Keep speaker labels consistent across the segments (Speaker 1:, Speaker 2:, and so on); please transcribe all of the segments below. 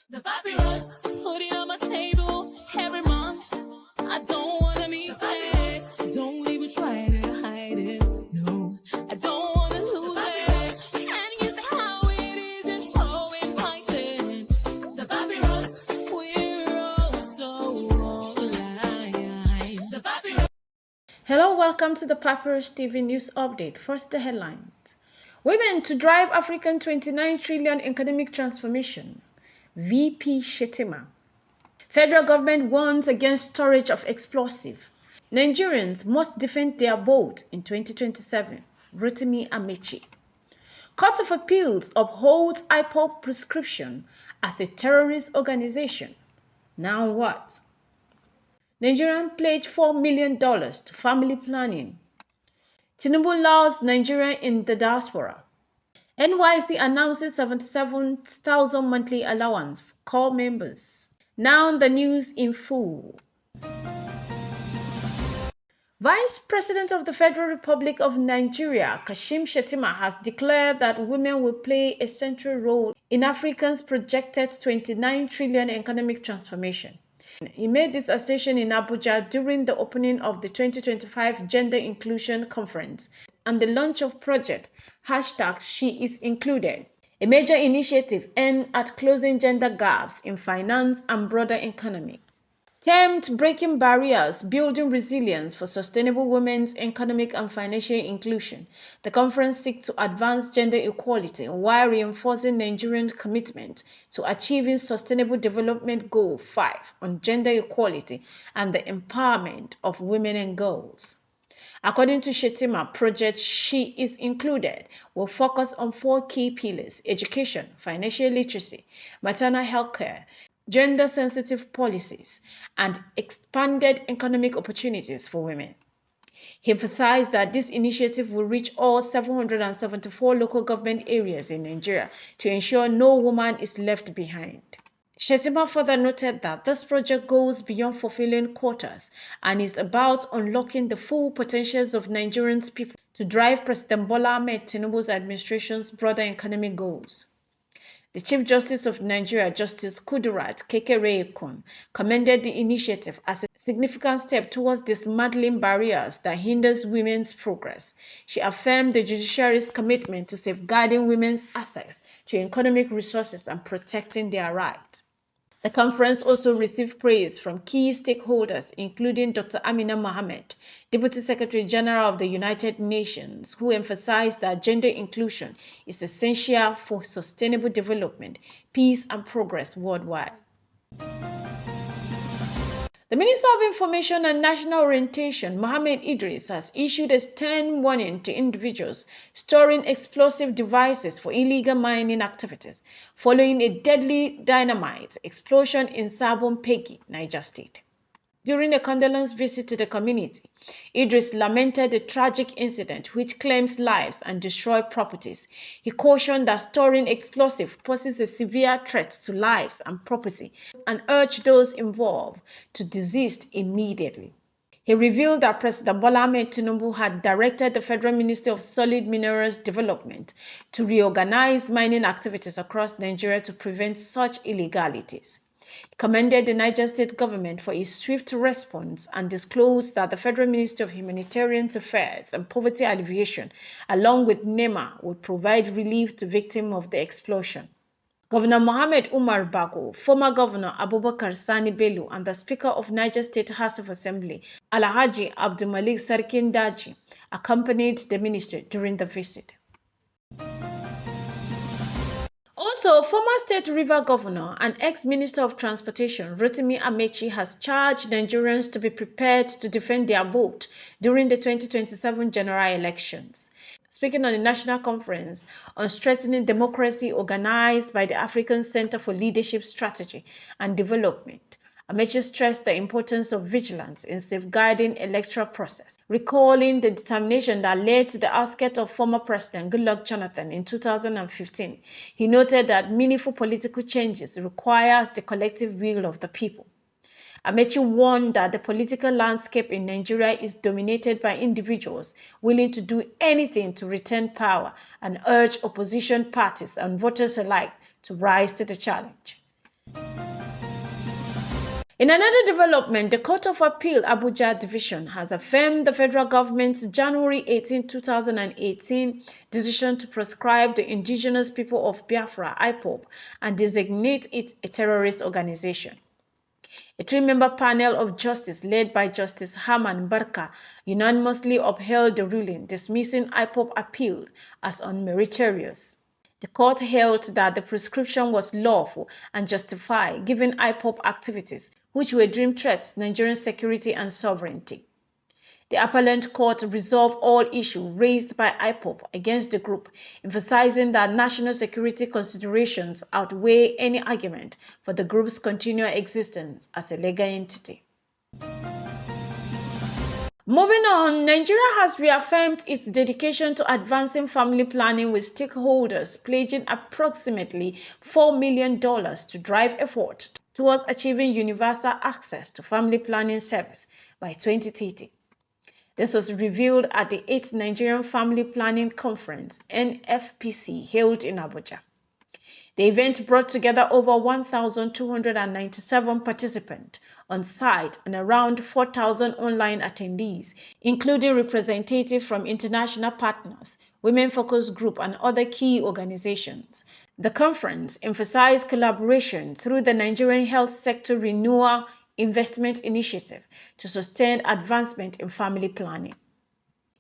Speaker 1: The papyrus, putting on my table every month. I don't wanna be sad. Don't even try to hide it. No, I don't wanna lose it. And you see how it is, it's so inviting. The papyrus, we're all so alive. The papyrus.
Speaker 2: Hello, welcome to the Papyrus TV News Update. First, the headlines. Women to drive African 29 trillion economic transformation. VP Shettima. Federal government warns against storage of explosive. Nigerians must defend their vote in 2027. Rotimi Amechi. Court of Appeals upholds IPOB prescription as a terrorist organization. Now what? Nigerian pledged $4 million to family planning. Tinubu laws Nigeria in the diaspora. NYC announces 77,000 monthly allowance for core members. Now the news in full. Vice President of the Federal Republic of Nigeria, Kashim Shettima, has declared that women will play a central role in Africa's projected 29 trillion economic transformation. He made this assertion in Abuja during the opening of the 2025 Gender Inclusion Conference and the launch of project #SheIsIncluded, a major initiative aimed at closing gender gaps in finance and broader economy. Termed Breaking Barriers, Building Resilience for Sustainable Women's Economic and Financial Inclusion, the conference seeks to advance gender equality while reinforcing Nigerian commitment to achieving Sustainable Development Goal 5 on gender equality and the empowerment of women and girls. According to Shettima, Project #SheIsIncluded will focus on 4 key pillars: education, financial literacy, maternal health care, gender-sensitive policies, and expanded economic opportunities for women. He emphasized that this initiative will reach all 774 local government areas in Nigeria to ensure no woman is left behind. Shettima further noted that this project goes beyond fulfilling quotas and is about unlocking the full potentials of Nigerians' people to drive President Bola Ahmed Tinubu's administration's broader economic goals. The Chief Justice of Nigeria, Justice Kudirat Kekere-Ekun, commended the initiative as a significant step towards dismantling barriers that hinders women's progress. She affirmed the judiciary's commitment to safeguarding women's access to economic resources and protecting their rights. The conference also received praise from key stakeholders, including Dr. Amina Mohammed, Deputy Secretary General of the United Nations, who emphasized that gender inclusion is essential for sustainable development, peace, and progress worldwide. The Minister of Information and National Orientation, Mohammed Idris, has issued a stern warning to individuals storing explosive devices for illegal mining activities following a deadly dynamite explosion in Sabon Pegi, Niger State. During a condolence visit to the community, Idris lamented the tragic incident which claims lives and destroys properties. He cautioned that storing explosives poses a severe threat to lives and property and urged those involved to desist immediately. He revealed that President Bola Ahmed Tinubu had directed the Federal Ministry of Solid Minerals Development to reorganize mining activities across Nigeria to prevent such illegalities. He commended the Niger State government for its swift response and disclosed that the Federal Ministry of Humanitarian Affairs and Poverty Alleviation, along with NEMA, would provide relief to victims of the explosion. Governor Mohammed Umar Bago, former Governor Abubakar Sani Bello, and the Speaker of Niger State House of Assembly, Alhaji Abdulmalik Sarkin Daji, accompanied the minister during the visit. Also, former State River Governor and ex-Minister of Transportation Rotimi Amechi has charged Nigerians to be prepared to defend their vote during the 2027 general elections. Speaking on a national conference on strengthening democracy organized by the African Center for Leadership Strategy and Development, Amechi stressed the importance of vigilance in safeguarding electoral process, recalling the determination that led to the ousting of former President Goodluck Jonathan in 2015. He noted that meaningful political changes requires the collective will of the people. Amechi warned that the political landscape in Nigeria is dominated by individuals willing to do anything to retain power and urged opposition parties and voters alike to rise to the challenge. In another development, the Court of Appeal Abuja Division has affirmed the federal government's January 18, 2018 decision to proscribe the indigenous people of Biafra, IPOB, and designate it a terrorist organization. A three-member panel of justice led by Justice Haman Barka unanimously upheld the ruling, dismissing IPOB appeal as unmeritorious. The court held that the prescription was lawful and justified given IPOB activities, which were deemed threats to Nigerian security and sovereignty. The appellate court resolved all issues raised by IPOB against the group, emphasizing that national security considerations outweigh any argument for the group's continual existence as a legal entity. Moving on, Nigeria has reaffirmed its dedication to advancing family planning with stakeholders pledging approximately $4 million to drive efforts towards achieving universal access to family planning service by 2030. This was revealed at the 8th Nigerian Family Planning Conference, NFPC, held in Abuja. The event brought together over 1,297 participants on site and around 4,000 online attendees, including representatives from international partners, women focus groups, and other key organizations. The conference emphasized collaboration through the Nigerian Health Sector Renewal Investment Initiative to sustain advancement in family planning.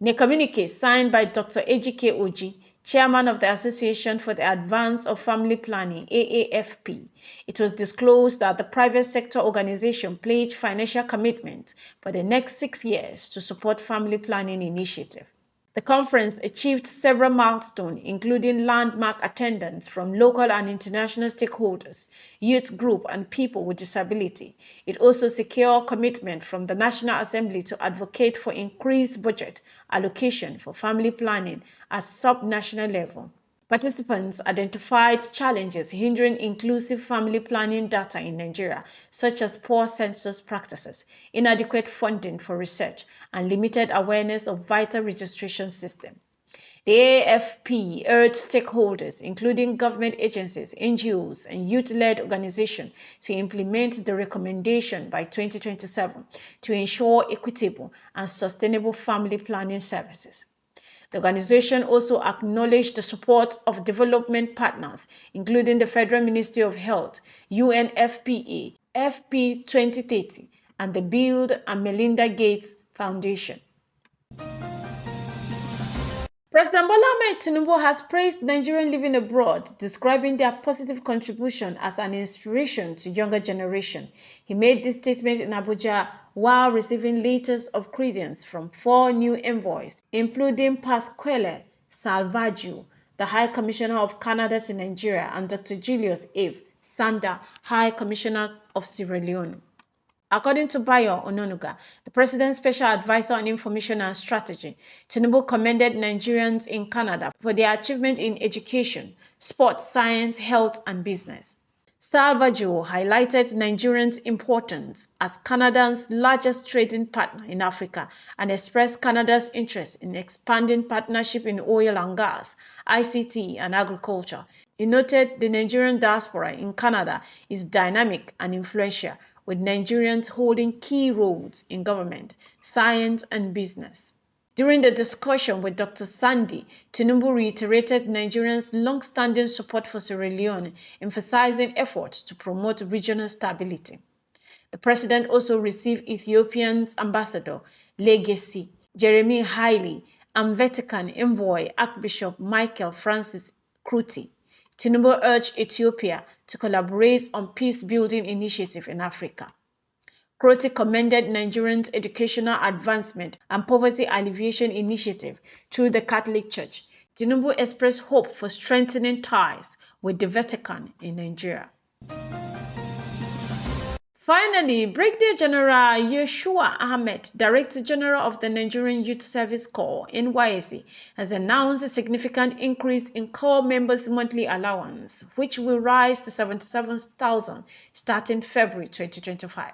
Speaker 2: In a communique signed by Dr. Ejike Oji, chairman of the Association for the Advance of Family Planning, AAFP, it was disclosed that the private sector organization pledged financial commitment for the next 6 years to support family planning initiative. The conference achieved several milestones, including landmark attendance from local and international stakeholders, youth groups, and people with disability. It also secured commitment from the National Assembly to advocate for increased budget allocation for family planning at sub-national level. Participants identified challenges hindering inclusive family planning data in Nigeria, such as poor census practices, inadequate funding for research, and limited awareness of vital registration system. The AFP urged stakeholders, including government agencies, NGOs, and youth-led organizations, to implement the recommendation by 2027 to ensure equitable and sustainable family planning services. The organization also acknowledged the support of development partners, including the Federal Ministry of Health, UNFPA, FP 2030, and the Bill and Melinda Gates Foundation. President Bola Ahmed Tinubu has praised Nigerians living abroad, describing their positive contribution as an inspiration to younger generation. He made this statement in Abuja while receiving letters of credence from 4 new envoys, including Pasquale Salvaggio, the High Commissioner of Canada to Nigeria, and Dr. Julius Eve Sanda, High Commissioner of Sierra Leone. According to Bayo Ononuga, the President's Special Advisor on Information and Strategy, Tinubu commended Nigerians in Canada for their achievement in education, sports, science, health, and business. Salvaggio highlighted Nigerians' importance as Canada's largest trading partner in Africa and expressed Canada's interest in expanding partnership in oil and gas, ICT, and agriculture. He noted the Nigerian diaspora in Canada is dynamic and influential, with Nigerians holding key roles in government, science, and business. During the discussion with Dr. Sandy, Tinubu reiterated Nigerians' long-standing support for Sierra Leone, emphasizing efforts to promote regional stability. The president also received Ethiopia's ambassador, Legacy, Jeremy Haile, and Vatican envoy, Archbishop Michael Francis Kruti. Tinubu urged Ethiopia to collaborate on peace-building initiatives in Africa. Kruti commended Nigerians' educational advancement and poverty alleviation initiative through the Catholic Church. Tinubu expressed hope for strengthening ties with the Vatican in Nigeria. Finally, Brigadier General Yeshua Ahmed, Director General of the Nigerian Youth Service Corps, NYSC, has announced a significant increase in Corps members' monthly allowance, which will rise to 77,000 starting February 2025.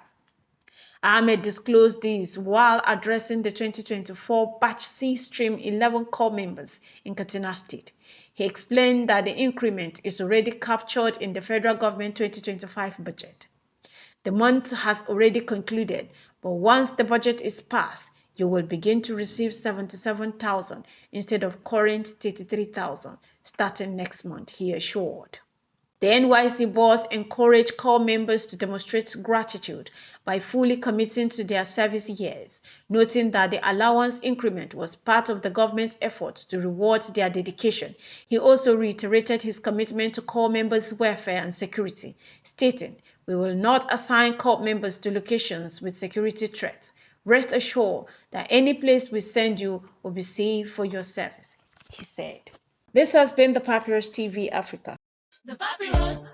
Speaker 2: Ahmed disclosed this while addressing the 2024 Batch C Stream 11 Corps members in Katsina State. He explained that the increment is already captured in the federal government 2025 budget. The month has already concluded, but once the budget is passed, you will begin to receive 77,000 instead of current 33,000 starting next month, he assured. The NYC boss encouraged corps members to demonstrate gratitude by fully committing to their service years, noting that the allowance increment was part of the government's effort to reward their dedication. He also reiterated his commitment to corps members' welfare and security, stating, "We will not assign corps members to locations with security threats. Rest assured that any place we send you will be safe for your service," he said. This has been the Papyrus TV Africa.
Speaker 1: The papyrus.